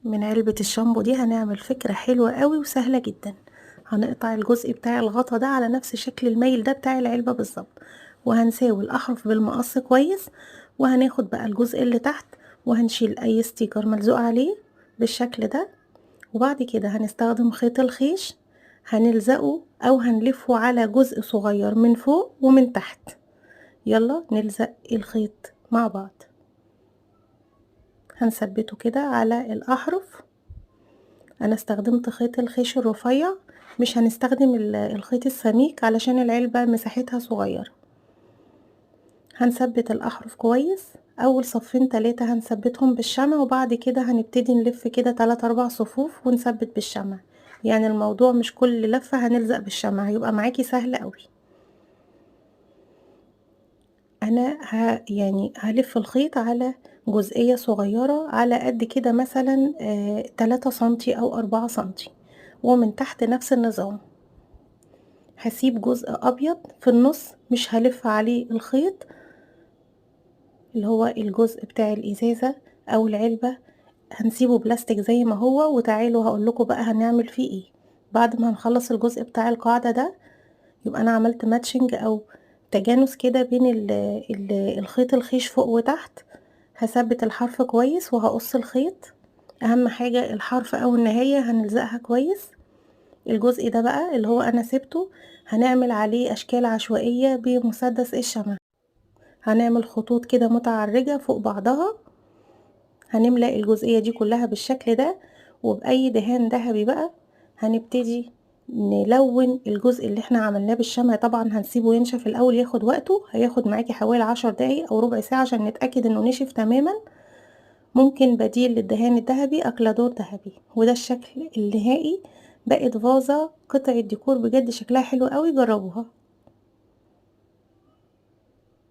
من علبة الشامبو دي هنعمل فكرة حلوة قوي وسهلة جدا. هنقطع الجزء بتاع الغطا ده على نفس شكل الميل ده بتاع العلبة بالظبط، وهنساوي الأحرف بالمقص كويس، وهناخد بقى الجزء اللي تحت وهنشيل أي ستيكر ملزوق عليه بالشكل ده. وبعد كده هنستخدم خيط الخيش، هنلزقه أو هنلفه على جزء صغير من فوق ومن تحت. يلا نلزق الخيط مع بعض، هنثبته كده على الأحرف. انا استخدمت خيط الخيش الرفيع، مش هنستخدم الخيط السميك علشان العلبة مساحتها صغيرة. هنثبت الاحرف كويس، اول صفين تلاتة هنثبتهم بالشمع، وبعد كده هنبتدي نلف كده 3 4 صفوف ونثبت بالشمع. يعني الموضوع مش كل لفة هنلزق بالشمع، هيبقى معاكي سهل قوي. انا يعني هلف الخيط على جزئية صغيرة على قد كده، مثلا 3 سنتي او 4 سنتي، ومن تحت نفس النظام. هسيب جزء ابيض في النص مش هلف عليه الخيط، اللي هو الجزء بتاع الازازة او العلبة، هنسيبه بلاستيك زي ما هو. وتعالوا هقولكوا بقى هنعمل فيه ايه بعد ما هنخلص الجزء بتاع القاعدة ده. يبقى انا عملت ماتشنج او تجانس كده بين الخيط الخيش فوق وتحت. هثبت الحرف كويس وهقص الخيط، اهم حاجة الحرف او النهاية هنلزقها كويس. الجزء ده بقى اللي هو انا سبته، هنعمل عليه اشكال عشوائية بمسدس الشمع. هنعمل خطوط كده متعرجة فوق بعضها، هنملأ الجزئية دي كلها بالشكل ده. وبأي دهان ذهبي بقى هنبتدي نلون الجزء اللي احنا عملناه بالشمع. طبعا هنسيبه ينشف الاول، ياخد وقته، هياخد معاكي حوالي 10 دقايق او ربع ساعة عشان نتأكد انه نشف تماما. ممكن بديل للدهان الذهبي اكلادور ذهبي. وده الشكل النهائي. بقت فازة قطعة ديكور بجد شكلها حلو قوي، جربوها.